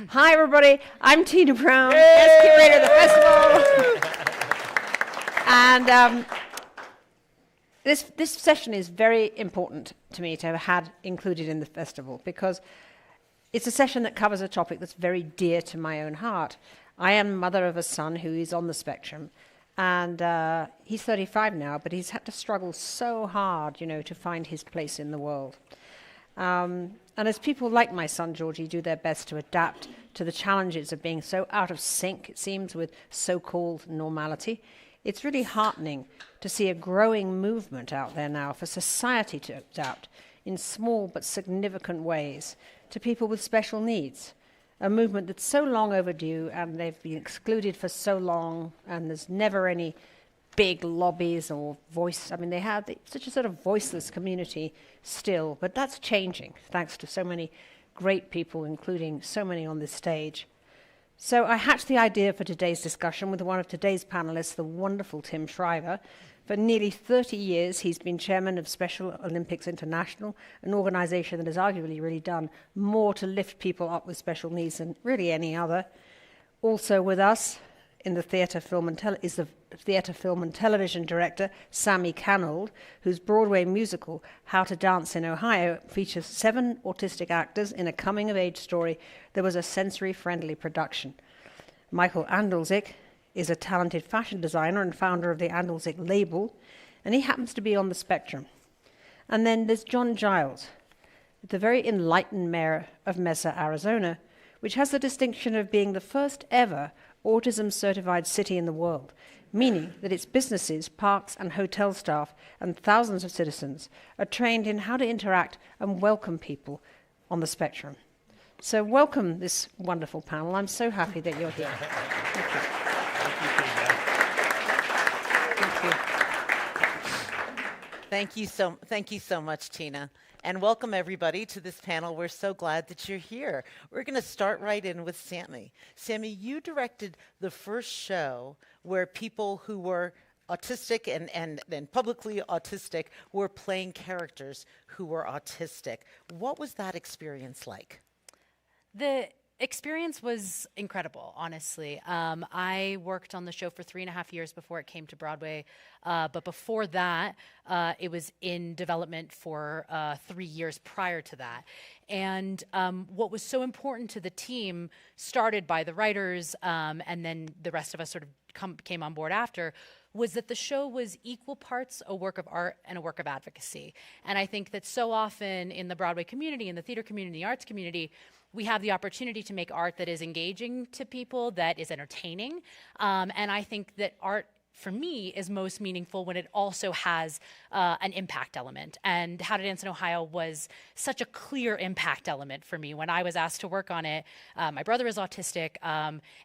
Hi, everybody. I'm Tina Brown, guest curator of the festival. And this session is very important to me to have had included in the festival because it's a session that covers a topic that's very dear to my own heart. I am mother of a son who is on the spectrum, and he's 35 now, but he's had to struggle so hard, to find his place in the world. And as people like my son, Georgie, do their best to adapt to the challenges of being so out of sync, it seems, with so-called normality, it's really heartening to see a growing movement out there now for society to adapt in small but significant ways to people with special needs. A movement that's so long overdue, and they've been excluded for so long, and there's never any big lobbies or voice. I mean, they have such a sort of voiceless community still, but that's changing thanks to so many great people, including so many on this stage. So I hatched the idea for today's discussion with one of today's panelists, the wonderful Tim Shriver. For nearly 30 years, he's been chairman of Special Olympics International, an organization that has arguably really done more to lift people up with special needs than really any other. Also with us in the theatre, film and television director, Sammi Cannold, whose Broadway musical, How to Dance in Ohio, features 7 autistic actors in a coming-of-age story that was a sensory-friendly production. Michael Andolsek is a talented fashion designer and founder of the Andolsek label, and he happens to be on the spectrum. And then there's Giles, the very enlightened mayor of Mesa, Arizona, which has the distinction of being the first ever autism-certified city in the world, meaning that its businesses, parks, and hotel staff, and thousands of citizens are trained in how to interact and welcome people on the spectrum. So welcome this wonderful panel. I'm so happy that you're here. Thank you. Thank you so much, Tina. And welcome everybody to this panel. We're so glad that you're here. We're going to start right in with Sammi. Sammi, you directed the first show where people who were autistic and publicly autistic were playing characters who were autistic. What was that experience like? The experience was incredible, honestly. I worked on the show for 3.5 years before it came to Broadway, but before that, it was in development for 3 years prior to that. And what was so important to the team, started by the writers, and then the rest of us sort of came on board after, was that the show was equal parts a work of art and a work of advocacy. And I think that so often in the Broadway community, in the theater community, the arts community, we have the opportunity to make art that is engaging to people, that is entertaining. And I think that art, for me, is most meaningful when it also has an impact element. And How to Dance in Ohio was such a clear impact element for me. When I was asked to work on it, my brother is autistic,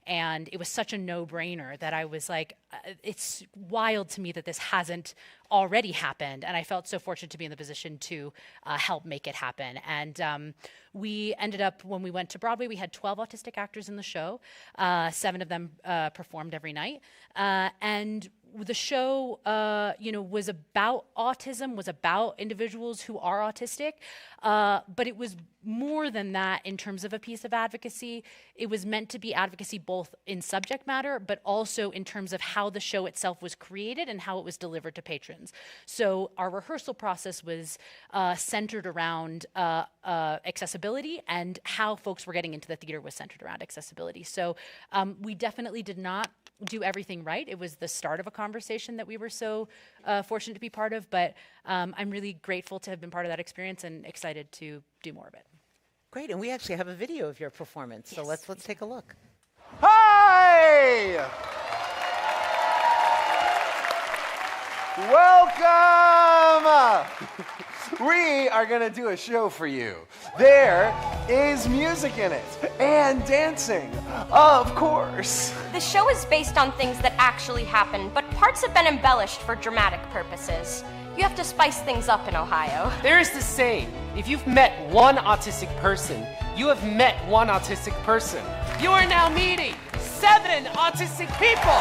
and it was such a no-brainer that I was like, it's wild to me that this hasn't already happened. And I felt so fortunate to be in the position to help make it happen. And we ended up, when we went to Broadway, we had 12 autistic actors in the show. 7 of them performed every night. And the show, was about autism, was about individuals who are autistic, but it was more than that in terms of a piece of advocacy. It was meant to be advocacy both in subject matter, but also in terms of how the show itself was created and how it was delivered to patrons. So our rehearsal process was centered around accessibility, and how folks were getting into the theater was centered around accessibility. So we definitely did not do everything right. It was the start of a conversation that we were so fortunate to be part of, but I'm really grateful to have been part of that experience and excited to do more of it. Great, and we actually have a video of your performance, so let's take a look. Hi! Welcome! We are going to do a show for you. There is music in it, and dancing, of course. The show is based on things that actually happened, but parts have been embellished for dramatic purposes. You have to spice things up in Ohio. There is this saying, if you've met one autistic person, you have met one autistic person. You are now meeting 7 autistic people.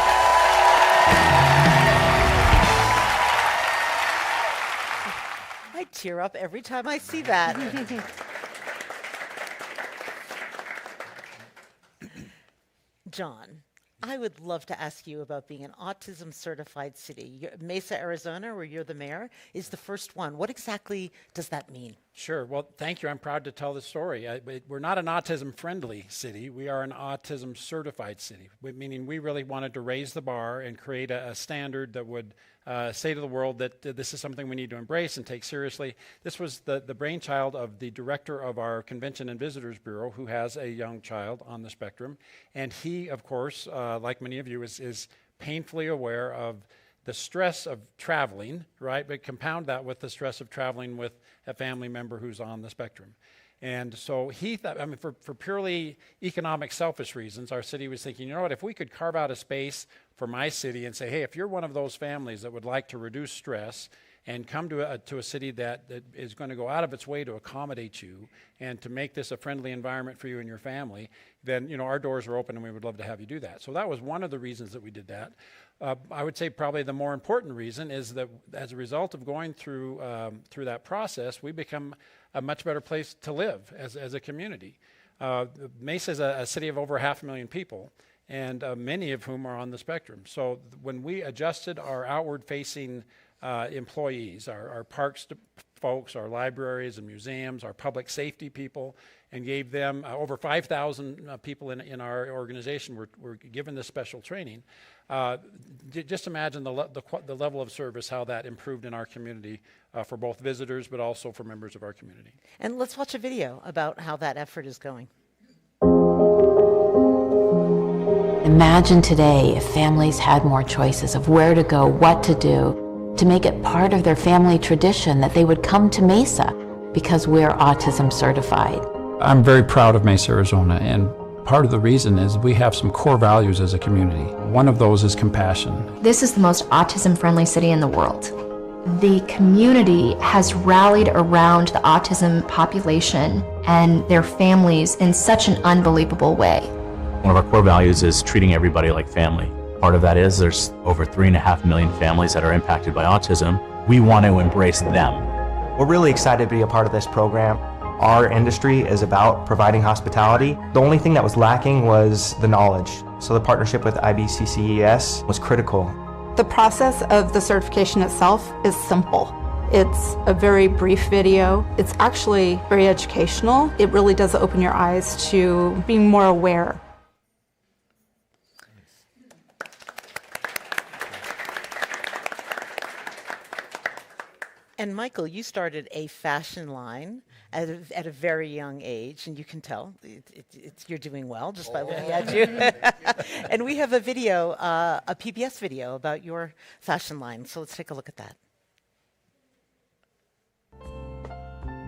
I tear up every time I see that. John, I would love to ask you about being an autism certified city. Mesa, Arizona, where you're the mayor, is the first one. What exactly does that mean? Sure. Well, thank you. I'm proud to tell the story. We're not an autism-friendly city. We are an autism-certified city, meaning we really wanted to raise the bar and create a standard that would say to the world that this is something we need to embrace and take seriously. This was the brainchild of the director of our Convention and Visitors Bureau, who has a young child on the spectrum. And he, of course, like many of you, is painfully aware of the stress of traveling, right? But compound that with the stress of traveling with a family member who's on the spectrum. And so he thought, I mean, for purely economic, selfish reasons, our city was thinking, you know what, if we could carve out a space for my city and say, hey, if you're one of those families that would like to reduce stress and come to a city that is going to go out of its way to accommodate you and to make this a friendly environment for you and your family, then, you know, our doors are open and we would love to have you do that. So that was one of the reasons that we did that. I would say probably the more important reason is that as a result of going through that process, we become a much better place to live as a community. Mesa is a city of over 500,000 people, and many of whom are on the spectrum. So when we adjusted our outward-facing employees, our parks folks, our libraries and museums, our public safety people, and gave them over 5,000 people in our organization were given this special training. Just imagine the level of service, how that improved in our community for both visitors but also for members of our community. And let's watch a video about how that effort is going. Imagine today if families had more choices of where to go, what to do, to make it part of their family tradition that they would come to Mesa because we're autism certified. I'm very proud of Mesa, Arizona, and part of the reason is we have some core values as a community. One of those is compassion. This is the most autism-friendly city in the world. The community has rallied around the autism population and their families in such an unbelievable way. One of our core values is treating everybody like family. Part of that is there's over 3.5 million families that are impacted by autism. We want to embrace them. We're really excited to be a part of this program. Our industry is about providing hospitality. The only thing that was lacking was the knowledge. So the partnership with IBCCES was critical. The process of the certification itself is simple. It's a very brief video. It's actually very educational. It really does open your eyes to being more aware. And Michael, you started a fashion line at a very young age, and you can tell you're doing well just by looking at you. And we have a video, a PBS video about your fashion line. So let's take a look at that.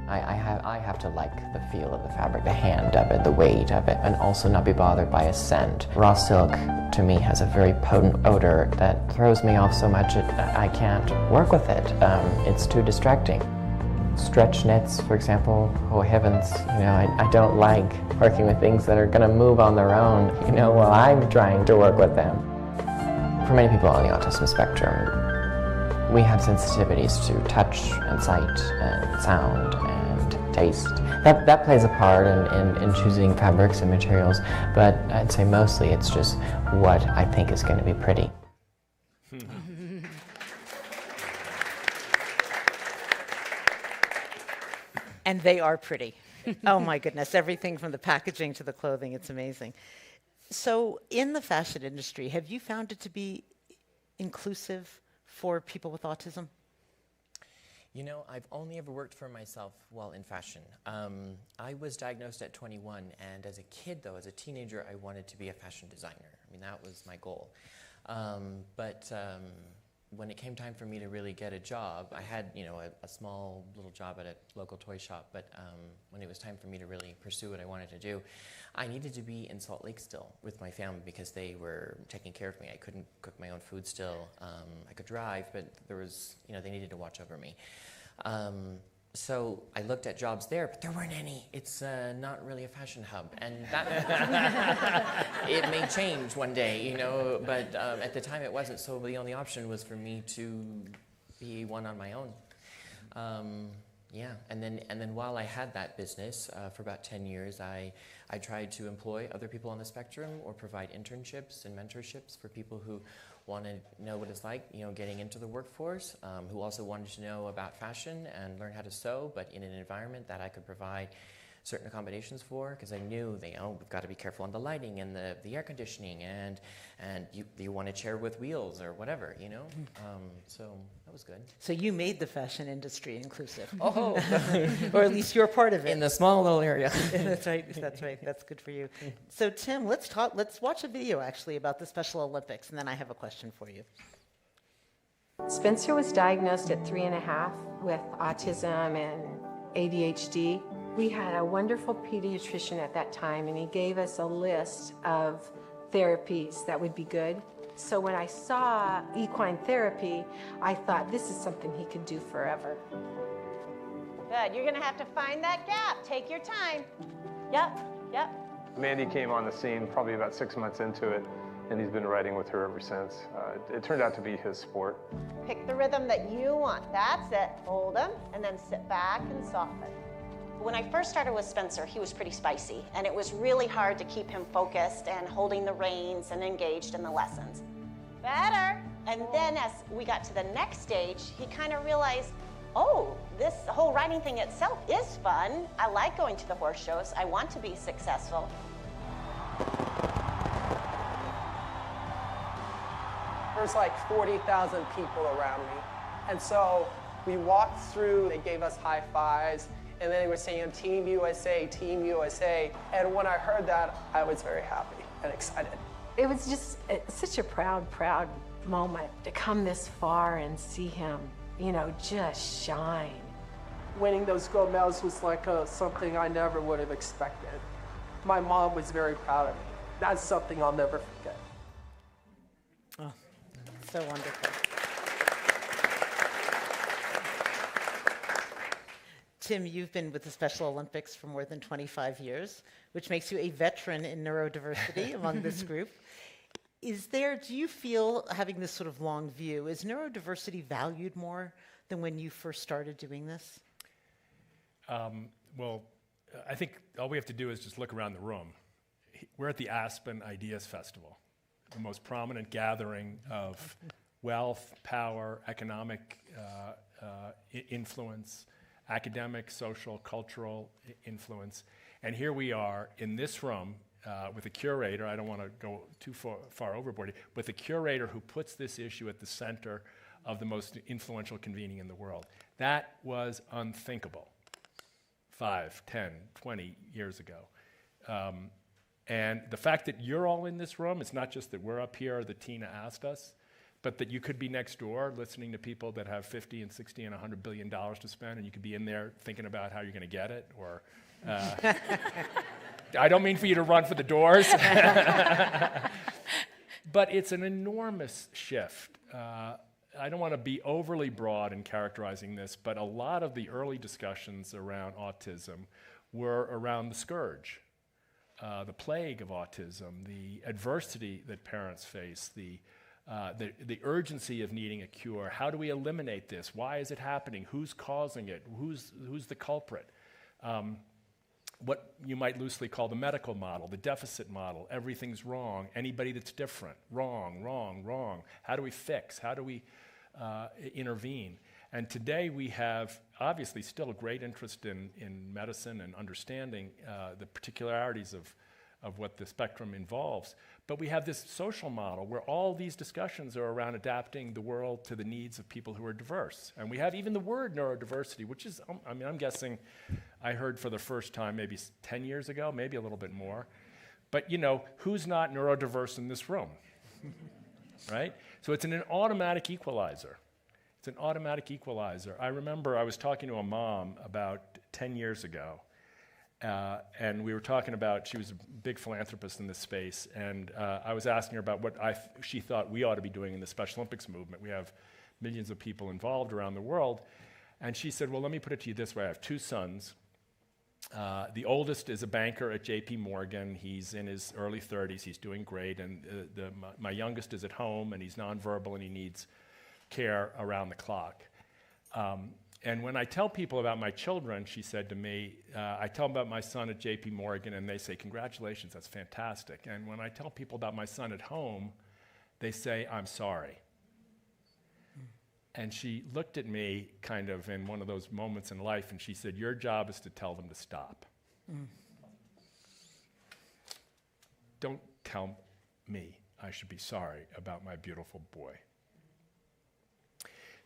I have to like the feel of the fabric, the hand of it, the weight of it, and also not be bothered by a scent. Raw silk, to me, has a very potent odor that throws me off so much I can't work with it. It's too distracting. Stretch knits, for example, oh heavens, you know, I don't like working with things that are going to move on their own, you know, while I'm trying to work with them. For many people on the autism spectrum, we have sensitivities to touch and sight and sound and taste. That plays a part in choosing fabrics and materials, but I'd say mostly it's just what I think is going to be pretty. And they are pretty. Oh my goodness, everything from the packaging to the clothing, it's amazing. So in the fashion industry, have you found it to be inclusive for people with autism? You know, I've only ever worked for myself while in fashion. I was diagnosed at 21, and as a kid, though, as a teenager, I wanted to be a fashion designer. I mean, that was my goal. But when it came time for me to really get a job, I had, you know, a small little job at a local toy shop, but when it was time for me to really pursue what I wanted to do, I needed to be in Salt Lake still with my family because they were taking care of me. I couldn't cook my own food still. I could drive, but there was, you know, they needed to watch over me. So I looked at jobs there, but there weren't any. It's not really a fashion hub, and that it may change one day, you know. But at the time, it wasn't. So the only option was for me to be one on my own. Yeah, and then while I had that business for about 10 years, I tried to employ other people on the spectrum or provide internships and mentorships for people who want to know what it's like, getting into the workforce, who also wanted to know about fashion and learn how to sew, but in an environment that I could provide certain accommodations for, because I knew we've got to be careful on the lighting and the air conditioning, and you want a chair with wheels or whatever, so that was good. So you made the fashion industry inclusive. Oh, or at least you're part of it. In the small little area. That's right, that's good for you. So Tim, let's watch a video actually about the Special Olympics, and then I have a question for you. Spencer was diagnosed at 3.5 with autism and ADHD. We had a wonderful pediatrician at that time, and he gave us a list of therapies that would be good. So when I saw equine therapy, I thought this is something he could do forever. Good, you're gonna have to find that gap. Take your time. Yep. Mandy came on the scene probably about 6 months into it, and he's been riding with her ever since. It turned out to be his sport. Pick the rhythm that you want. That's it. Hold him, and then sit back and soften. When I first started with Spencer, he was pretty spicy, and it was really hard to keep him focused and holding the reins and engaged in the lessons. Better. And then as we got to the next stage, he kind of realized, oh, this whole riding thing itself is fun. I like going to the horse shows. I want to be successful. There's like 40,000 people around me. And so we walked through, they gave us high fives, and then they were saying, Team USA, Team USA. And when I heard that, I was very happy and excited. It was just such a proud moment to come this far and see him, just shine. Winning those gold medals was like something I never would have expected. My mom was very proud of me. That's something I'll never forget. Oh, so wonderful. Tim, you've been with the Special Olympics for more than 25 years, which makes you a veteran in neurodiversity among this group. Do you feel, having this sort of long view, is neurodiversity valued more than when you first started doing this? Well, I think all we have to do is just look around the room. We're at the Aspen Ideas Festival, the most prominent gathering of wealth, power, economic influence, academic, social, cultural influence. And here we are in this room with a curator, I don't want to go too far overboard, with a curator who puts this issue at the center of the most influential convening in the world. That was unthinkable 5, 10, 20 years ago. And the fact that you're all in this room, it's not just that we're up here or that Tina asked us, but that you could be next door listening to people that have 50 and 60 and $100 billion to spend, and you could be in there thinking about how you're going to get it, or I don't mean for you to run for the doors, but it's an enormous shift. I don't want to be overly broad in characterizing this, but a lot of the early discussions around autism were around the scourge, the plague of autism, the adversity that parents face, the urgency of needing a cure. How do we eliminate this? Why is it happening? Who's causing it? Who's the culprit? What you might loosely call the medical model, the deficit model. Everything's wrong. Anybody that's different, wrong, wrong, wrong. How do we fix? How do we intervene? And today we have obviously still a great interest in medicine and understanding the particularities of what the spectrum involves. But we have this social model where all these discussions are around adapting the world to the needs of people who are diverse. And we have even the word neurodiversity, which is, I'm guessing I heard for the first time maybe 10 years ago, maybe a little bit more. But who's not neurodiverse in this room, right? So it's an automatic equalizer. It's an automatic equalizer. I remember I was talking to a mom about 10 years ago, and we were talking about, she was a big philanthropist in this space, and I was asking her about what she thought we ought to be doing in the Special Olympics movement. We have millions of people involved around the world. And she said, well, let me put it to you this way. I have 2 sons. The oldest is a banker at JP Morgan. He's in his early 30s. He's doing great. And my youngest is at home, and he's nonverbal, and he needs care around the clock. And when I tell people about my children, she said to me, I tell them about my son at JP Morgan, and they say, congratulations, that's fantastic. And when I tell people about my son at home, they say, I'm sorry. And she looked at me kind of in one of those moments in life, and she said, your job is to tell them to stop. Don't tell me I should be sorry about my beautiful boy.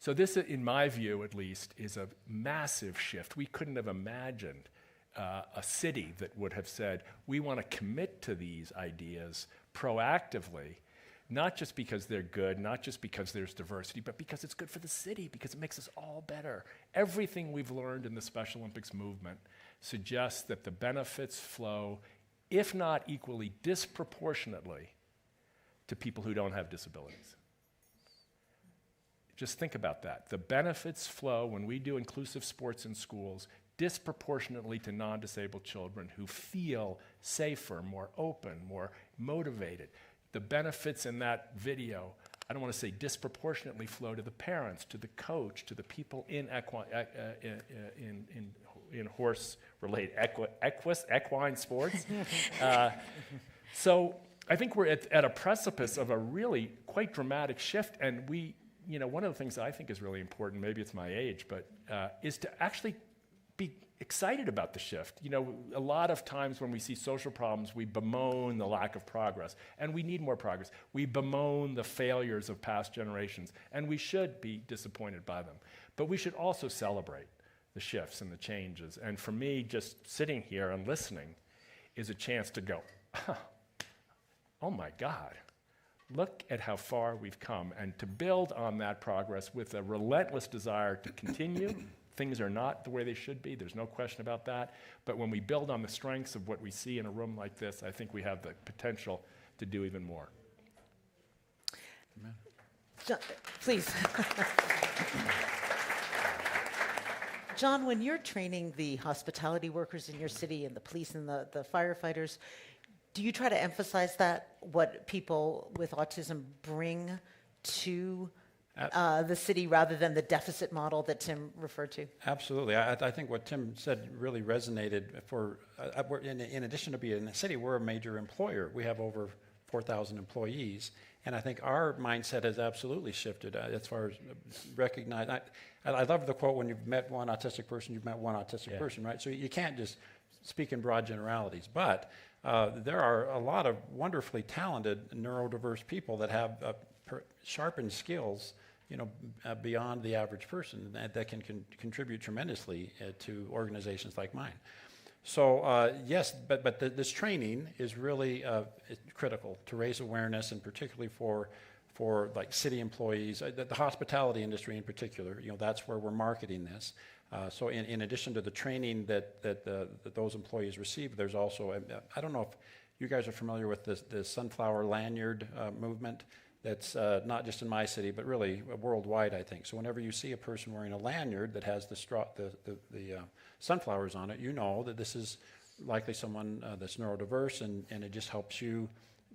So this, in my view at least, is a massive shift. We couldn't have imagined a city that would have said, we want to commit to these ideas proactively, not just because they're good, not just because there's diversity, but because it's good for the city, because it makes us all better. Everything we've learned in the Special Olympics movement suggests that the benefits flow, if not equally, disproportionately to people who don't have disabilities. Just think about that. The benefits flow when we do inclusive sports in schools disproportionately to non-disabled children who feel safer, more open, more motivated. The benefits in that video, I don't want to say disproportionately flow to the parents, to the coach, to the people in horse-related equine sports. So I think we're at a precipice of a really quite dramatic shift, and one of the things that I think is really important, maybe it's my age, but is to actually be excited about the shift. A lot of times when we see social problems, we bemoan the lack of progress, and we need more progress. We bemoan the failures of past generations, and we should be disappointed by them. But we should also celebrate the shifts and the changes. And for me, just sitting here and listening is a chance to go, oh my God. Look at how far we've come, and to build on that progress with a relentless desire to continue. Things are not the way they should be, there's no question about that, but when we build on the strengths of what we see in a room like this, I think we have the potential to do even more. Amen. John, please. John, when you're training the hospitality workers in your city and the police and the firefighters, do you try to emphasize that, what people with autism bring to the city rather than the deficit model that Tim referred to? Absolutely. I think what Tim said really resonated. In addition to being in a city, we're a major employer. We have over 4,000 employees, and I think our mindset has absolutely shifted as far as recognize. I love the quote, when you've met one autistic person, you've met one autistic person, right? So you can't just speak in broad generalities, but there are a lot of wonderfully talented neurodiverse people that have sharpened skills, beyond the average person that can contribute tremendously to organizations like mine. So yes, but this training is really critical to raise awareness, and particularly for like city employees, the hospitality industry in particular. That's where we're marketing this. So in addition to the training that those employees receive, there's also, I don't know if you guys are familiar with the sunflower lanyard movement. That's not just in my city, but really worldwide, I think. So whenever you see a person wearing a lanyard that has the sunflowers on it, you know that this is likely someone that's neurodiverse, and it just helps you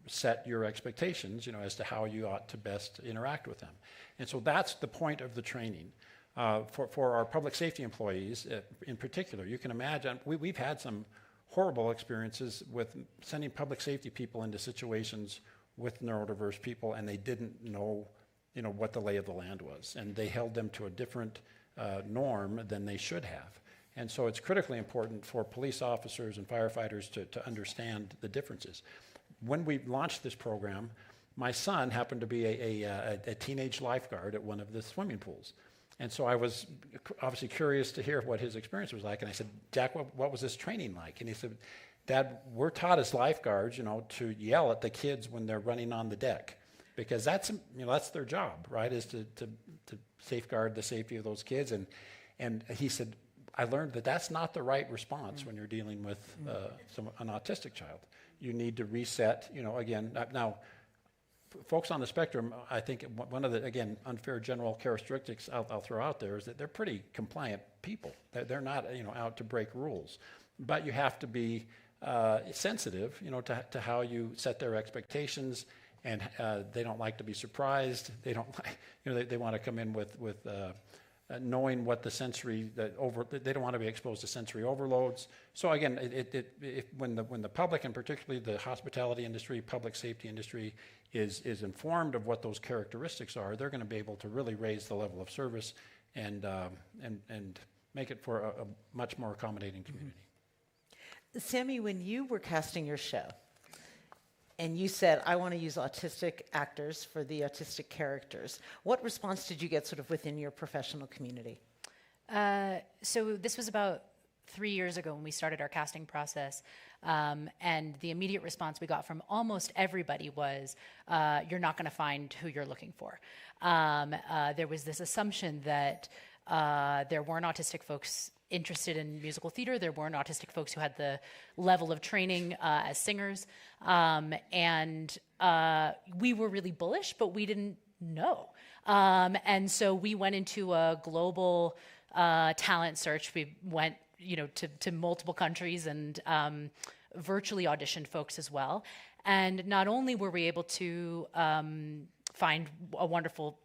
set your expectations, as to how you ought to best interact with them. And so that's the point of the training. For our public safety employees in particular, you can imagine, we've had some horrible experiences with sending public safety people into situations with neurodiverse people, and they didn't know, what the lay of the land was, and they held them to a different norm than they should have. And so it's critically important for police officers and firefighters to understand the differences. When we launched this program, my son happened to be a teenage lifeguard at one of the swimming pools. And so I was obviously curious to hear what his experience was like. And I said, Jack, what was this training like? And he said, Dad, we're taught as lifeguards, to yell at the kids when they're running on the deck, because that's their job, right? Is to safeguard the safety of those kids. And he said, I learned that that's not the right response when you're dealing with an autistic child. You need to reset, again. Now, folks on the spectrum, I think one of the, again, unfair general characteristics I'll throw out there is that they're pretty compliant people. They're not, out to break rules. But you have to be sensitive, to how you set their expectations, and they don't like to be surprised. They don't like, they want to come in with knowing what the sensory, they don't want to be exposed to sensory overloads. So again, when the public, and particularly the hospitality industry, public safety industry, is informed of what those characteristics are, they're going to be able to really raise the level of service and make it for a much more accommodating community. Sammi, when you were casting your show, and you said, I want to use autistic actors for the autistic characters, what response did you get sort of within your professional community? So this was about 3 years ago when we started our casting process. And the immediate response we got from almost everybody was, you're not going to find who you're looking for. There was this assumption that there weren't autistic folks interested in musical theater. There weren't autistic folks who had the level of training as singers. And we were really bullish, but we didn't know. And so we went into a global talent search. We went, to multiple countries and virtually auditioned folks as well. And not only were we able to find a wonderful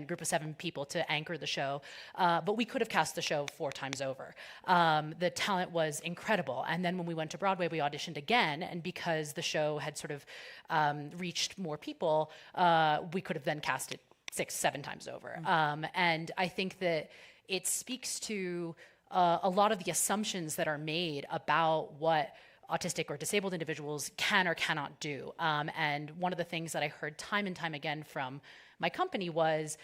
group of 7 people to anchor the show, but we could have cast the show 4 times over. The talent was incredible. And then when we went to Broadway, we auditioned again, and because the show had sort of reached more people, we could have then cast it 6, 7 times over. And I think that it speaks to a lot of the assumptions that are made about what autistic or disabled individuals can or cannot do. And one of the things that I heard time and time again from my company was,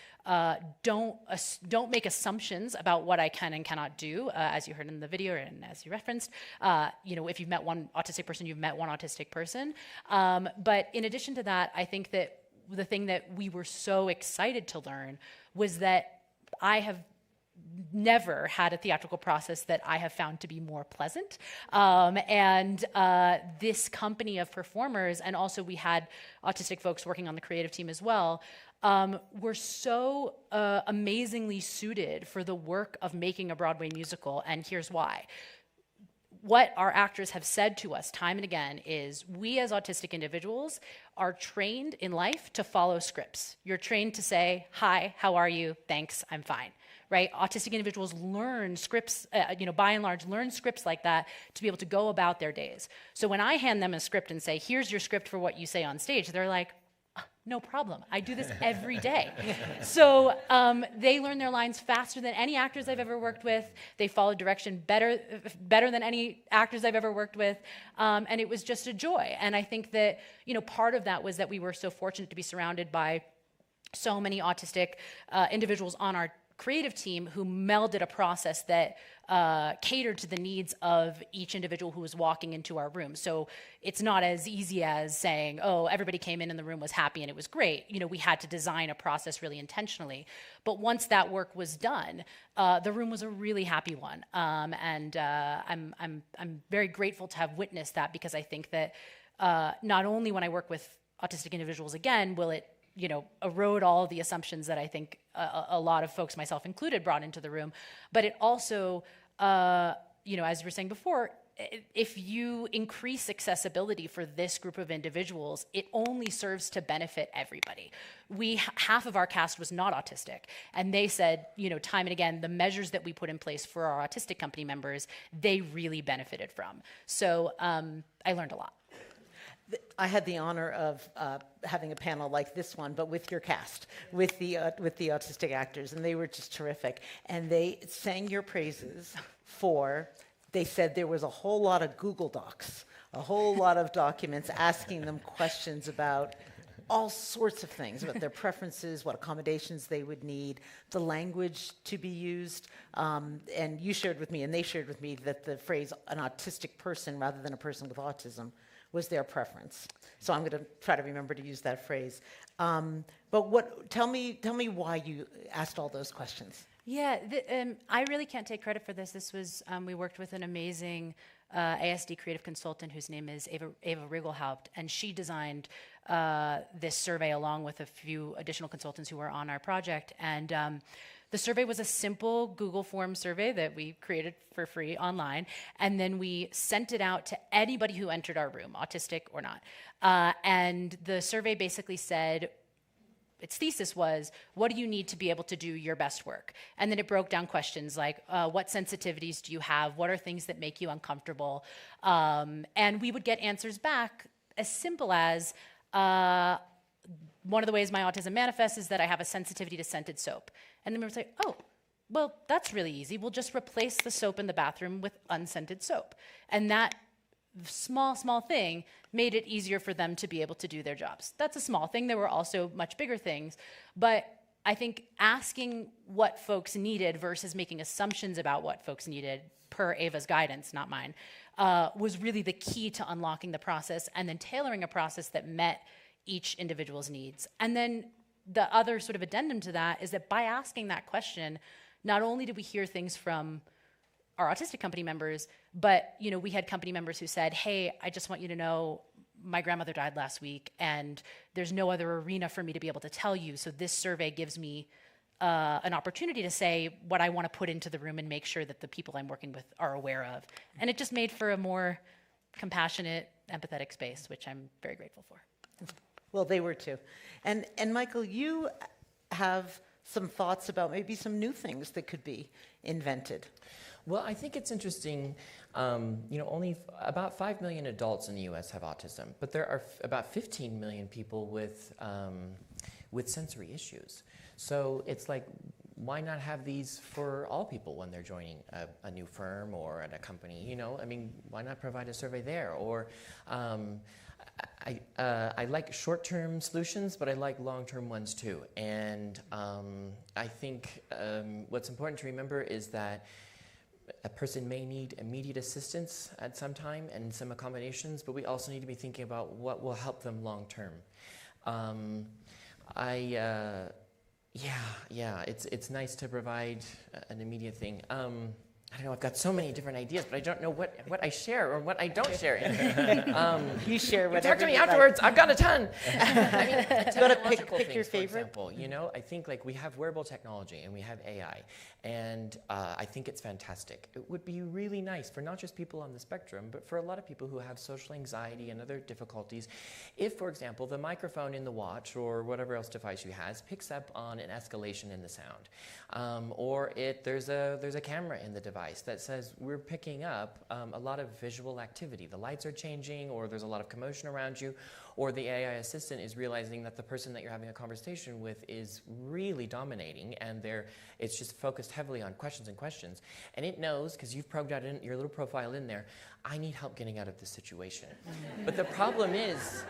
don't make assumptions about what I can and cannot do, as you heard in the video and as you referenced. If you've met one autistic person, you've met one autistic person. But in addition to that, I think that the thing that we were so excited to learn was that I have never had a theatrical process that I have found to be more pleasant. And this company of performers, and also we had autistic folks working on the creative team as well, were so amazingly suited for the work of making a Broadway musical, and here's why. What our actors have said to us time and again is, we as autistic individuals are trained in life to follow scripts. You're trained to say, hi, how are you? Thanks, I'm fine. Right? Autistic individuals learn scripts, by and large, learn scripts like that to be able to go about their days. So when I hand them a script and say, here's your script for what you say on stage, they're like, no problem. I do this every day. So they learn their lines faster than any actors I've ever worked with. They follow direction better than any actors I've ever worked with. And it was just a joy. And I think that, part of that was that we were so fortunate to be surrounded by so many autistic individuals on our creative team who melded a process that catered to the needs of each individual who was walking into our room. So it's not as easy as saying, oh, everybody came in and the room was happy and it was great. We had to design a process really intentionally. But once that work was done, the room was a really happy one. And I'm very grateful to have witnessed that, because I think that not only when I work with autistic individuals again, will it erode all of the assumptions that I think a lot of folks, myself included, brought into the room. But it also, as you were saying before, if you increase accessibility for this group of individuals, it only serves to benefit everybody. Half of our cast was not autistic, and they said, time and again, the measures that we put in place for our autistic company members, they really benefited from. So I learned a lot. I had the honor of having a panel like this one, but with your cast, with the autistic actors, and they were just terrific. And they sang your praises they said there was a whole lot of Google Docs, a whole lot of documents asking them questions about all sorts of things, about their preferences, what accommodations they would need, the language to be used. And you shared with me, and they shared with me, that the phrase an autistic person rather than a person with autism was their preference. So I'm going to try to remember to use that phrase. But tell me why you asked all those questions. Yeah, I really can't take credit for this. This was, we worked with an amazing ASD creative consultant whose name is Ava Rigelhaupt, and she designed this survey along with a few additional consultants who were on our project. And the survey was a simple Google form survey that we created for free online, and then we sent it out to anybody who entered our room, autistic or not. And the survey basically said, its thesis was, what do you need to be able to do your best work? And then it broke down questions like, what sensitivities do you have? What are things that make you uncomfortable? And we would get answers back as simple as, one of the ways my autism manifests is that I have a sensitivity to scented soap. And then we would say, oh, well, that's really easy. We'll just replace the soap in the bathroom with unscented soap. And that small thing made it easier for them to be able to do their jobs. That's a small thing. There were also much bigger things. But I think asking what folks needed versus making assumptions about what folks needed, per Ava's guidance, not mine, was really the key to unlocking the process and then tailoring a process that met each individual's needs. And then the other sort of addendum to that is that by asking that question, not only did we hear things from our autistic company members, but we had company members who said, hey, I just want you to know my grandmother died last week and there's no other arena for me to be able to tell you. So this survey gives me an opportunity to say what I want to put into the room and make sure that the people I'm working with are aware of. And it just made for a more compassionate, empathetic space, which I'm very grateful for. Well, they were too. And Michael, you have some thoughts about maybe some new things that could be invented. Well, I think it's interesting, only about 5 million adults in the US have autism, but there are about 15 million people with sensory issues. So it's like, why not have these for all people when they're joining a new firm or at a company? Why not provide a survey there? Or I like short-term solutions, but I like long-term ones too. And I think what's important to remember is that a person may need immediate assistance at some time and some accommodations, but we also need to be thinking about what will help them long-term. It's nice to provide an immediate thing. I don't know, I've got so many different ideas, but I don't know what I share or what I don't share. You share whatever. Talk to me afterwards. I've got a ton. Pick your favorite. For example, I think we have wearable technology and we have AI, and I think it's fantastic. It would be really nice for not just people on the spectrum, but for a lot of people who have social anxiety and other difficulties. If, for example, the microphone in the watch or whatever else device you has picks up on an escalation in the sound, or there's a camera in the device that says we're picking up a lot of visual activity. The lights are changing, or there's a lot of commotion around you, or the AI assistant is realizing that the person that you're having a conversation with is really dominating, and it's just focused heavily on questions, and it knows, because you've programmed out your little profile in there, I need help getting out of this situation. But the problem is,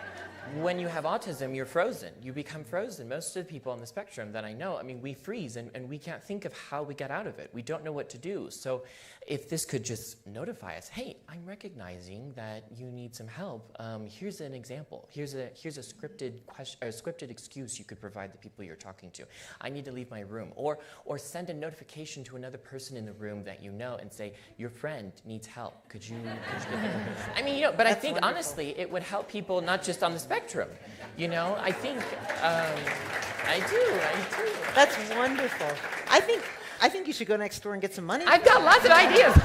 when you have autism, you're frozen. You become frozen. Most of the people on the spectrum that I know, we freeze and we can't think of how we get out of it. We don't know what to do. So if this could just notify us, hey, I'm recognizing that you need some help. Here's an example. Here's a scripted scripted excuse you could provide the people you're talking to. I need to leave my room. Or send a notification to another person in the room that you know and say, your friend needs help. Could you but I think honestly, it would help people not just on the spectrum. I think I do. That's wonderful. I think you should go next door and get some money. I've got lots of ideas.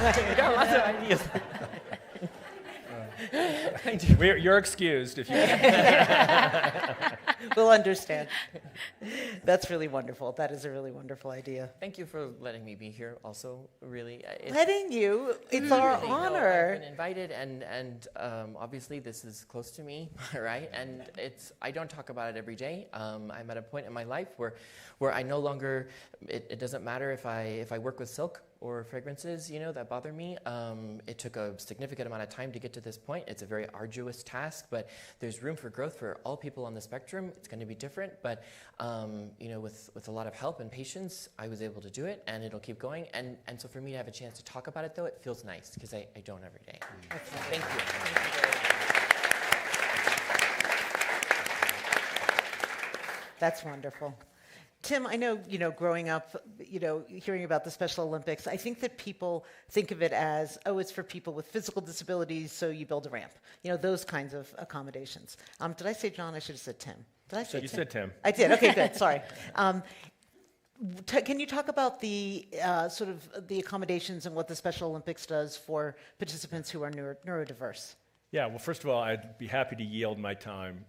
You're excused if you. We'll understand. That's really wonderful. That is a really wonderful idea. Thank you for letting me be here. Also, really, it's our honor. I've been invited, and obviously this is close to me, right? And I don't talk about it every day. I'm at a point in my life where I no longer. It doesn't matter if I work with silk or fragrances, that bother me. It took a significant amount of time to get to this point. It's a very arduous task, but there's room for growth for all people on the spectrum. It's going to be different, but with a lot of help and patience, I was able to do it, and it'll keep going. And so for me to have a chance to talk about it, though, it feels nice, because I don't every day. Thank you. That's wonderful. Tim, I know, growing up, hearing about the Special Olympics, I think that people think of it as, it's for people with physical disabilities, so you build a ramp. Those kinds of accommodations. Did I say John? I should have said Tim. Did I say Tim? You said Tim. I did. Okay, good. Sorry. Can you talk about the sort of the accommodations and what the Special Olympics does for participants who are neurodiverse? Yeah, well, first of all, I'd be happy to yield my time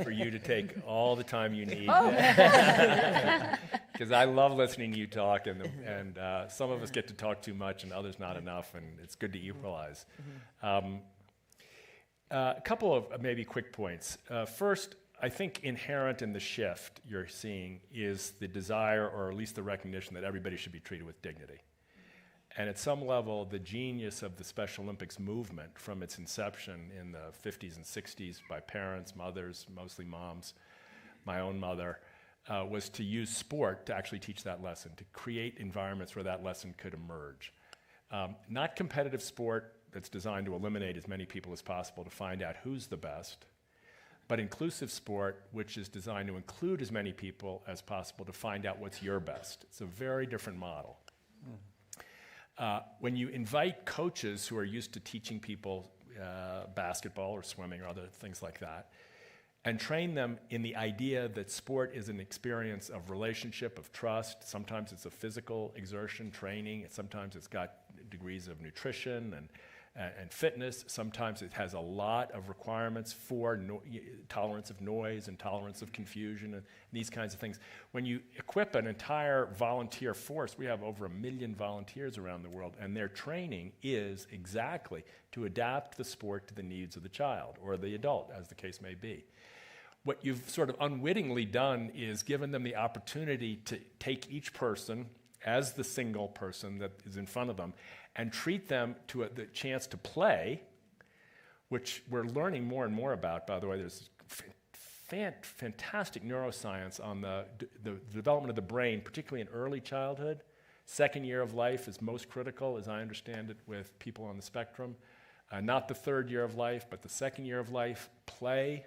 for you to take all the time you need. Oh. Because I love listening to you talk, and some of us get to talk too much and others not enough, and it's good to equalize. A couple of maybe quick points. First, I think inherent in the shift you're seeing is the desire, or at least the recognition, that everybody should be treated with dignity. And at some level, the genius of the Special Olympics movement from its inception in the 50s and 60s by parents, mothers, mostly moms, my own mother, was to use sport to actually teach that lesson, to create environments where that lesson could emerge. Not competitive sport that's designed to eliminate as many people as possible to find out who's the best, but inclusive sport, which is designed to include as many people as possible to find out what's your best. It's a very different model. When you invite coaches who are used to teaching people basketball or swimming or other things like that, and train them in the idea that sport is an experience of relationship, of trust, sometimes it's a physical exertion, training, sometimes it's got degrees of nutrition and fitness, sometimes it has a lot of requirements for tolerance of noise and tolerance of confusion and these kinds of things. When you equip an entire volunteer force, we have over 1 million volunteers around the world, and their training is exactly to adapt the sport to the needs of the child or the adult, as the case may be. What you've sort of unwittingly done is given them the opportunity to take each person as the single person that is in front of them and treat them to the chance to play, which we're learning more and more about, by the way. There's fantastic neuroscience on the development of the brain, particularly in early childhood. Second year of life is most critical, as I understand it, with people on the spectrum. Not the third year of life, but the second year of life. Play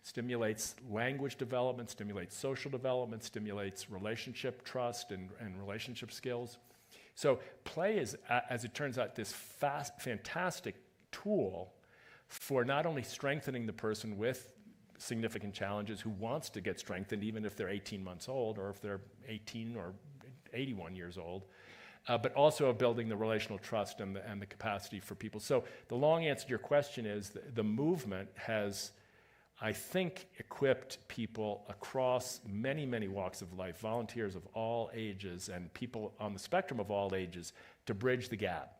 stimulates language development, stimulates social development, stimulates relationship trust and relationship skills. So play is, as it turns out, this fantastic tool for not only strengthening the person with significant challenges who wants to get strengthened, even if they're 18 months old or if they're 18 or 81 years old, but also building the relational trust and the capacity for people. So the long answer to your question is the movement has, I think, equipped people across many, many walks of life, volunteers of all ages and people on the spectrum of all ages, to bridge the gap.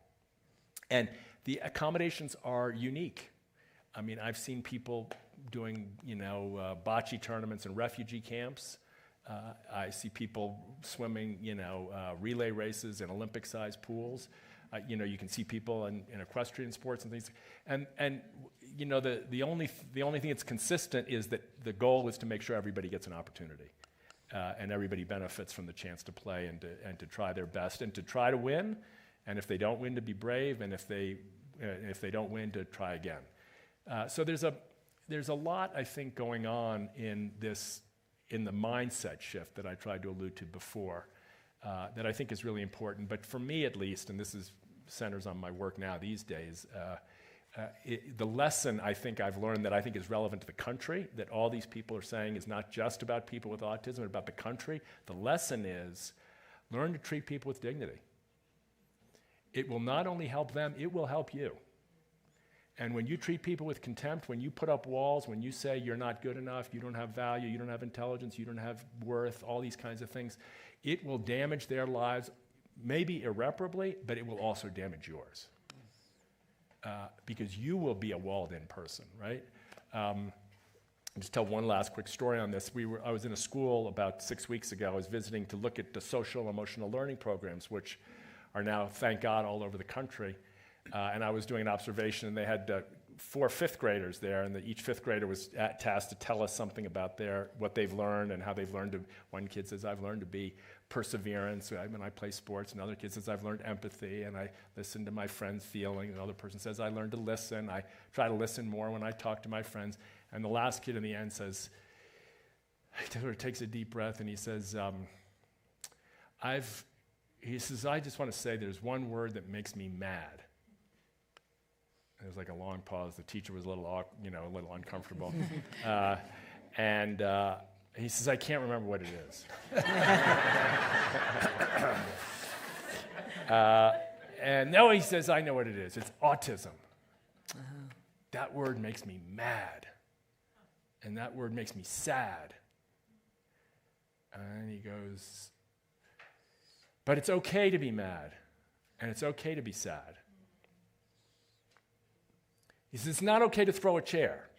And the accommodations are unique. I mean, I've seen people doing, bocce tournaments in refugee camps. I see people swimming, relay races in Olympic-sized pools. You can see people in equestrian sports and things. And the only thing that's consistent is that the goal is to make sure everybody gets an opportunity, and everybody benefits from the chance to play and to try their best and to try to win. And if they don't win, to be brave. And if they don't win, to try again. So there's a lot, I think, going on in the mindset shift that I tried to allude to before, that I think is really important. But for me, at least, and this centers on my work now these days, the lesson I think I've learned that I think is relevant to the country, that all these people are saying is not just about people with autism, but about the country. The lesson is learn to treat people with dignity. It will not only help them, it will help you. And when you treat people with contempt, when you put up walls, when you say you're not good enough, you don't have value, you don't have intelligence, you don't have worth, all these kinds of things, it will damage their lives, maybe irreparably, but it will also damage yours. Because you will be a walled-in person, right? I'll just tell one last quick story on this. I was in a school about 6 weeks ago. I was visiting to look at the social emotional learning programs, which are now, thank God, all over the country. And I was doing an observation, and they had 4 fifth graders there, and each fifth grader was tasked to tell us something about what they've learned and how they've learned to. One kid says, "I've learned to be perseverance when I play sports." Another kid says, "I've learned empathy, and I listen to my friends' feeling." Another person says, "I learned to listen. I try to listen more when I talk to my friends." And the last kid in the end says, he sort of takes a deep breath, and he says, "I just want to say there's one word that makes me mad." There was like a long pause. The teacher was a little uncomfortable. And he says, "I can't remember what it is." And no, he says, "I know what it is. It's autism." That word makes me mad. and that word makes me sad. And he goes, but it's okay to be mad, and it's okay to be sad. He says, it's not okay to throw a chair.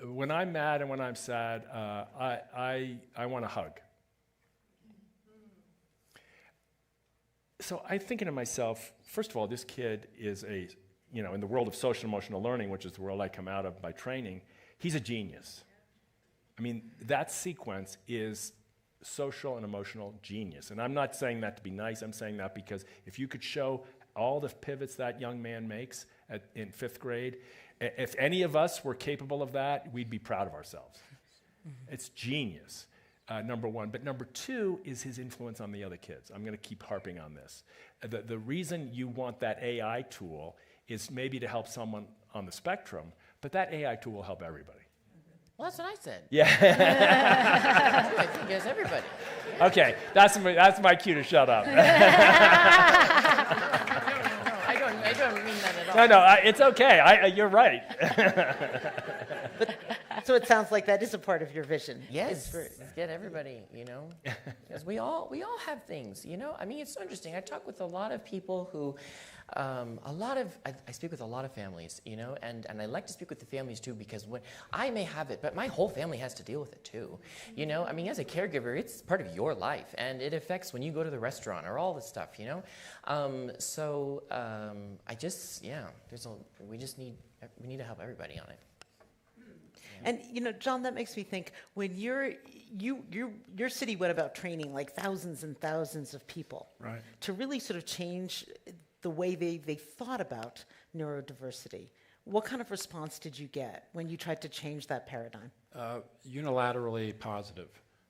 When I'm mad and when I'm sad, I want a hug. So I'm thinking to myself, first of all, this kid is in the world of social emotional learning, which is the world I come out of by training, he's a genius. I mean, that sequence is social and emotional genius. And I'm not saying that to be nice, I'm saying that because if you could show all the pivots that young man makes in 5th grade, if any of us were capable of that, we'd be proud of ourselves. Mm-hmm. It's genius, number one. But number two is his influence on the other kids. I'm going to keep harping on this. The reason you want that AI tool is maybe to help someone on the spectrum, but that AI tool will help everybody. Well, that's what I said. Yeah. I think it's everybody. Yeah. Okay, that's my cue to shut up. I don't mean that at all. No, it's okay. You're right. So it sounds like that is a part of your vision. Yes, let's get everybody, because we all have things, I mean, it's so interesting. I talk with a lot of people who, I speak with a lot of families, and I like to speak with the families too, because when I may have it, but my whole family has to deal with it too. I mean, as a caregiver, it's part of your life, and it affects when you go to the restaurant or all this stuff, we need to help everybody on it. And John, that makes me think when your city went about training like thousands and thousands of people, right, to really sort of change the way they thought about neurodiversity. What kind of response did you get when you tried to change that paradigm? Unilaterally positive.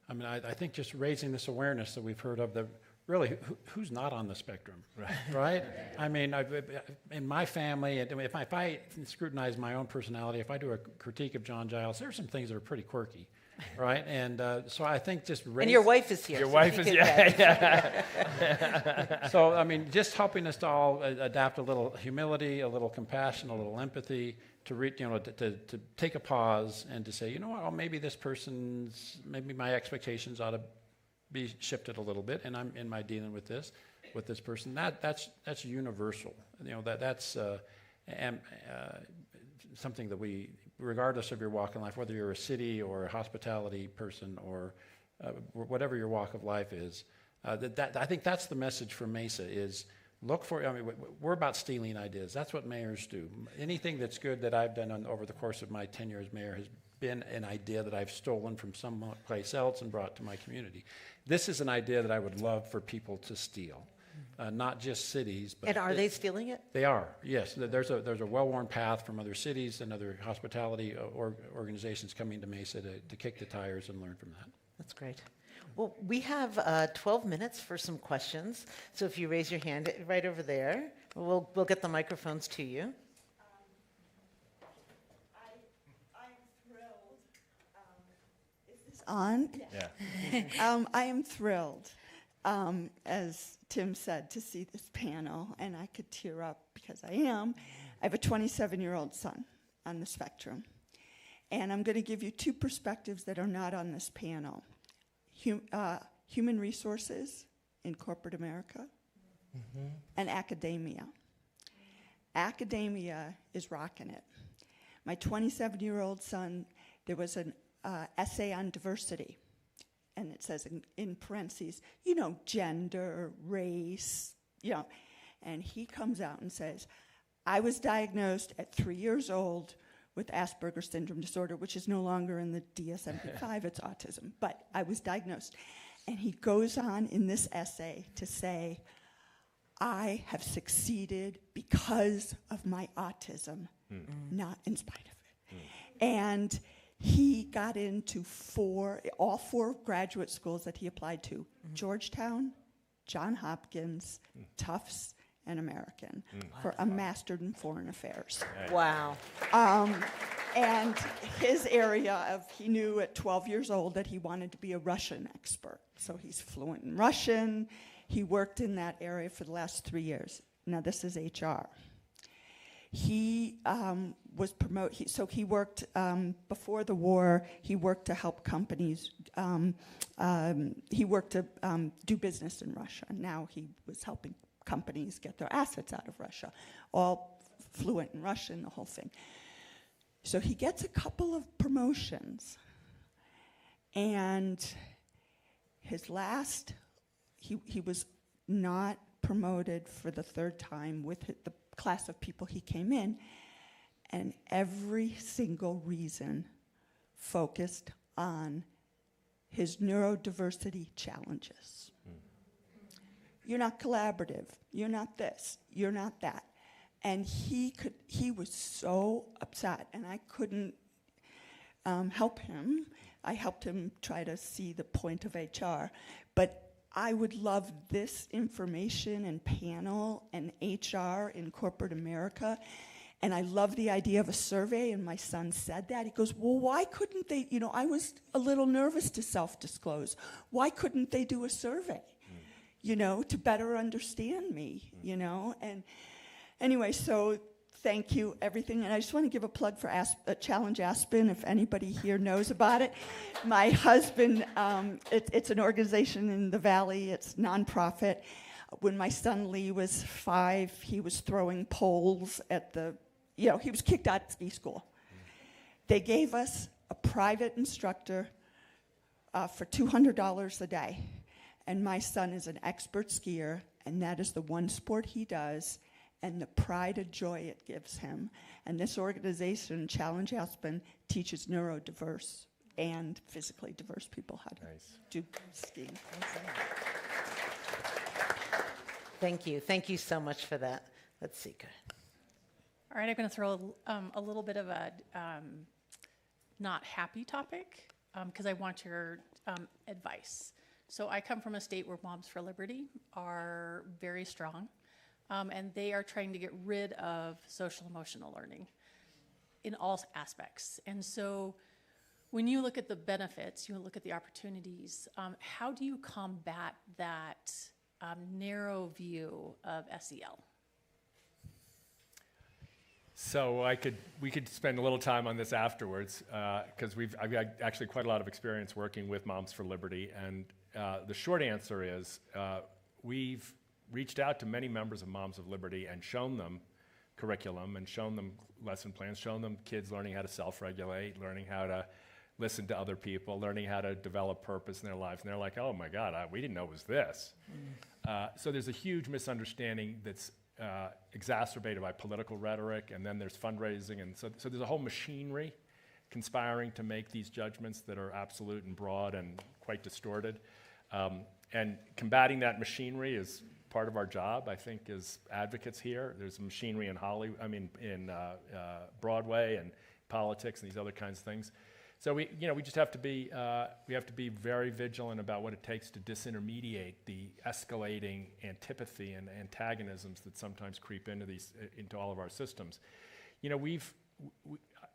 I mean, I think just raising this awareness that we've heard of the really who's not on the spectrum, right? I mean, in my family, if I scrutinize my own personality, if I do a critique of John Giles, there's some things that are pretty quirky, right? And so I think just and your wife is here. Your wife is yeah. So I mean, just helping us to all adapt a little humility, a little compassion, a little empathy, to take a pause and to say, well, maybe maybe my expectations ought to be shifted a little bit, and I'm in my dealing with this person. That's universal. That's something that we, regardless of your walk in life, whether you're a city or a hospitality person or whatever your walk of life is, I think that's the message for Mesa is look for. I mean, we're about stealing ideas. That's what mayors do. Anything that's good that I've done over the course of my tenure as mayor has been an idea that I've stolen from someplace else and brought to my community. This is an idea that I would love for people to steal, not just cities. But and are they stealing it? They are, yes. There's a well-worn path from other cities and other hospitality organizations coming to Mesa to kick the tires and learn from that. That's great. Well, we have 12 minutes for some questions. So if you raise your hand right over there, we'll get the microphones to you. On? Yeah. I am thrilled, as Tim said, to see this panel, and I could tear up because I am. I have a 27-year-old son on the spectrum, and I'm going to give you two perspectives that are not on this panel. Human resources in corporate America and academia. Academia is rocking it. My 27-year-old son, there was an essay on diversity, and it says in parentheses, gender, race, and he comes out and says, I was diagnosed at 3 years old with Asperger's syndrome disorder, which is no longer in the DSM-5, it's autism, but I was diagnosed. And he goes on in this essay to say, I have succeeded because of my autism, not in spite of it. And he got into all four graduate schools that he applied to, Georgetown, Johns Hopkins, Tufts, and American, for a master's in foreign affairs. Wow. And his area he knew at 12 years old that he wanted to be a Russian expert. So he's fluent in Russian. He worked in that area for the last 3 years. Now this is HR. He was promoted. So he worked before the war. He worked to help companies. He worked to do business in Russia. Now he was helping companies get their assets out of Russia, all fluent in Russian, the whole thing. So he gets a couple of promotions, and his last, he was not promoted for the third time with the class of people he came in, and every single reason focused on his neurodiversity challenges. You're not collaborative, you're not this, you're not that. And he was so upset, and I couldn't help him. I helped him try to see the point of HR, but I would love this information and panel and HR in corporate America. And I love the idea of a survey, and my son said that. He goes, well, why couldn't they, I was a little nervous to self-disclose. Why couldn't they do a survey, to better understand me, And anyway, so thank you, everything. And I just want to give a plug for Challenge Aspen, if anybody here knows about it. My husband, it's an organization in the Valley. It's nonprofit. When my son Lee was 5, he was throwing poles at he was kicked out of ski school. They gave us a private instructor for $200 a day. And my son is an expert skier, and that is the one sport he does, and the pride and joy it gives him. And this organization, Challenge Aspen, teaches neurodiverse and physically diverse people how to do skiing. Thank you. Thank you so much for that. Let's see. Good. All right, I'm going to throw a little bit of a not happy topic because I want your advice. So I come from a state where Moms for Liberty are very strong. And they are trying to get rid of social emotional learning in all aspects. And so when you look at the benefits, you look at the opportunities, how do you combat that narrow view of SEL? So we could spend a little time on this afterwards because I've got actually quite a lot of experience working with Moms for Liberty. And the short answer is we've reached out to many members of Moms of Liberty and shown them curriculum and shown them lesson plans, shown them kids learning how to self-regulate, learning how to listen to other people, learning how to develop purpose in their lives. And they're like, oh my God, we didn't know it was this. So there's a huge misunderstanding that's exacerbated by political rhetoric, and then there's fundraising. And so there's a whole machinery conspiring to make these judgments that are absolute and broad and quite distorted. And combating that machinery is part of our job, I think, as advocates here. There's machinery in Broadway and politics and these other kinds of things. So we just have to be very vigilant about what it takes to disintermediate the escalating antipathy and antagonisms that sometimes creep into all of our systems.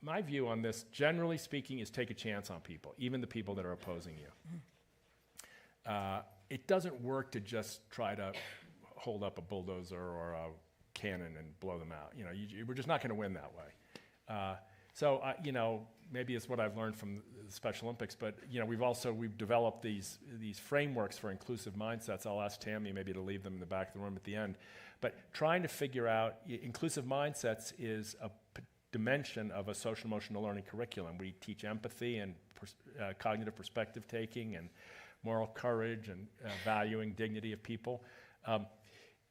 My view on this, generally speaking, is take a chance on people, even the people that are opposing you. It doesn't work to just try to hold up a bulldozer or a cannon and blow them out. We're just not going to win that way. Maybe it's what I've learned from the Special Olympics, but we've developed these frameworks for inclusive mindsets. I'll ask Tammy maybe to leave them in the back of the room at the end. But trying to figure out inclusive mindsets is a dimension of a social emotional learning curriculum. We teach empathy and cognitive perspective taking and moral courage and valuing dignity of people.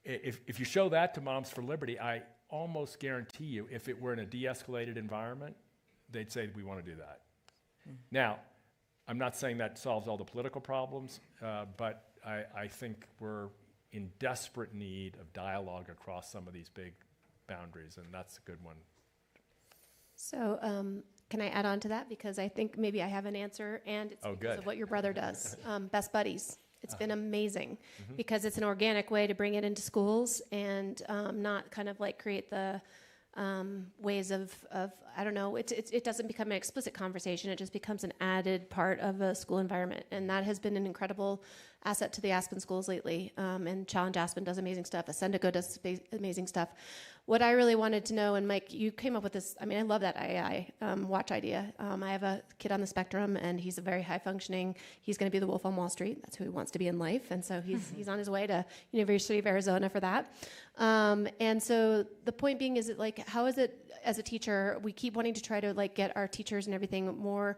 If you show that to Moms for Liberty, I almost guarantee you, if it were in a de-escalated environment, they'd say we want to do that. Now, I'm not saying that solves all the political problems, but I think we're in desperate need of dialogue across some of these big boundaries, and that's a good one. So can I add on to that? Because I think maybe I have an answer, and it's because of what your brother does. Best Buddies. It's been amazing because it's an organic way to bring it into schools and not kind of like create the ways of I don't know, it doesn't become an explicit conversation, it just becomes an added part of a school environment, and that has been an incredible asset to the Aspen schools lately, and Challenge Aspen does amazing stuff, Ascendigo does amazing stuff. what I really wanted to know, and Mike, you came up with this, I mean, I love that AI watch idea. I have a kid on the spectrum, and he's a very high functioning, he's going to be the wolf on Wall Street. That's who he wants to be in life. And so he's on his way to University of Arizona for that. And so the point being is, how is it as a teacher, we keep wanting to try to get our teachers and everything more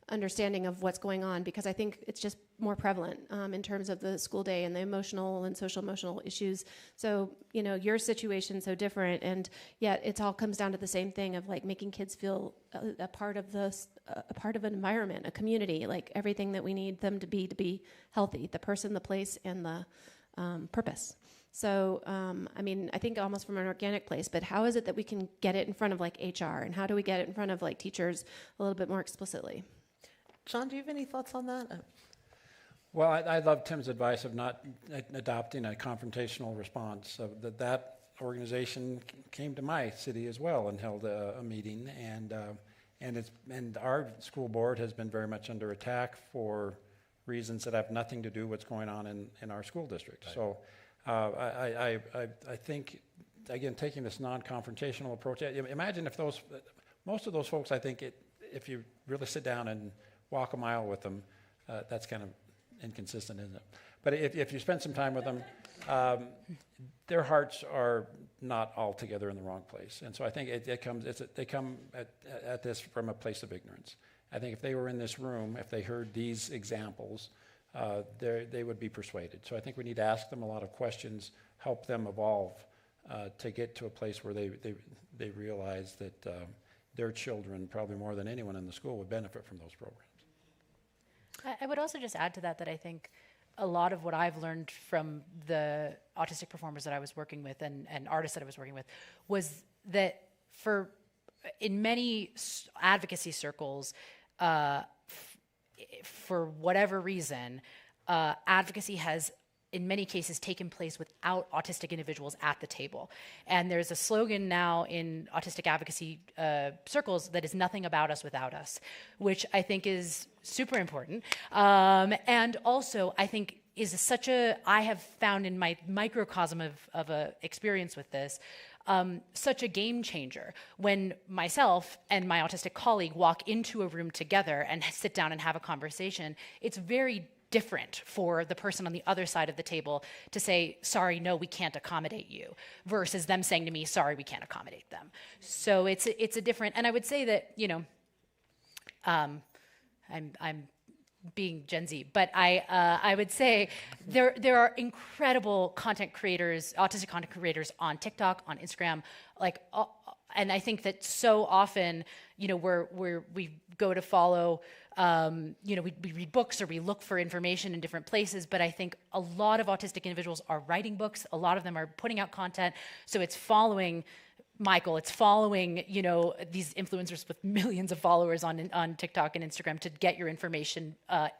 understanding of what's going on, because I think it's just more prevalent in terms of the school day and the emotional and social emotional issues. So, your situation's so different, and yet it all comes down to the same thing of making kids feel a part of an environment, a community, everything that we need them to be healthy, the person, the place, and the purpose. So, I think almost from an organic place, but how is it that we can get it in front of HR, and how do we get it in front of teachers a little bit more explicitly? John, do you have any thoughts on that? Well, I love Tim's advice of not adopting a confrontational response. So that organization came to my city as well and held a meeting, and our school board has been very much under attack for reasons that have nothing to do with what's going on in our school district. Right. So I think, again, taking this non-confrontational approach, imagine if most of those folks, I think, if you really sit down and walk a mile with them, that's kind of inconsistent, isn't it? But if you spend some time with them, their hearts are not altogether in the wrong place. And so I think they come at this from a place of ignorance. I think if they were in this room, if they heard these examples, they would be persuaded. So I think we need to ask them a lot of questions, help them evolve to get to a place where they realize that their children, probably more than anyone in the school, would benefit from those programs. I would also just add to that I think a lot of what I've learned from the autistic performers that I was working with and artists that I was working with was that in many advocacy circles, for whatever reason, advocacy has in many cases taken place without autistic individuals at the table. And there's a slogan now in autistic advocacy circles that is nothing about us without us, which I think is super important. And also I think I have found in my microcosm of a experience with this, such a game changer when myself and my autistic colleague walk into a room together and sit down and have a conversation. It's very different for the person on the other side of the table to say, sorry, no, we can't accommodate you, versus them saying to me, sorry, we can't accommodate them. So it's a different, and I would say that, I'm being Gen Z, but I would say there are incredible content creators, autistic content creators on TikTok, on Instagram, and I think that so often, we go to follow, we read books or we look for information in different places, but I think a lot of autistic individuals are writing books, a lot of them are putting out content, so it's following Michael, it's following, these influencers with millions of followers on TikTok and Instagram to get your information,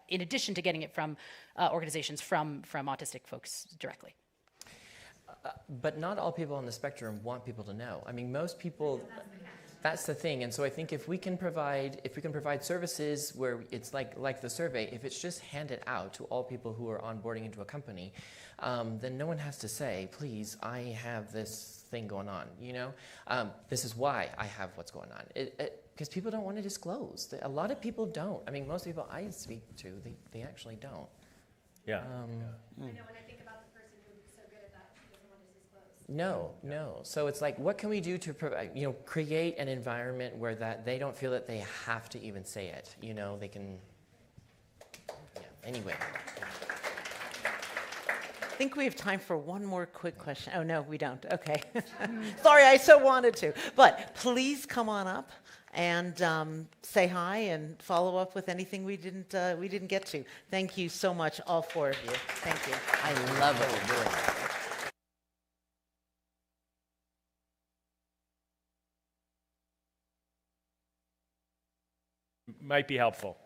in addition to getting it from organizations from autistic folks directly. But not all people on the spectrum want people to know. I mean, most people, that's the thing. And so I think if we can provide services where it's like the survey, if it's just handed out to all people who are onboarding into a company, then no one has to say, please, I have this thing going on, this is why I have what's going on. Because people don't want to disclose. A lot of people don't. I mean, most people I speak to, they actually don't. Yeah. I know when I think about the person who's so good at that, she doesn't want to disclose. No. So it's what can we do to provide, create an environment where that they don't feel that they have to even say it. They can. Yeah. Anyway. I think we have time for one more quick question. Oh, no, we don't. Okay. Sorry, I so wanted to. But please come on up and say hi and follow up with anything we didn't get to. Thank you so much, all four of you. Thank you. I love what you're doing. Might be helpful.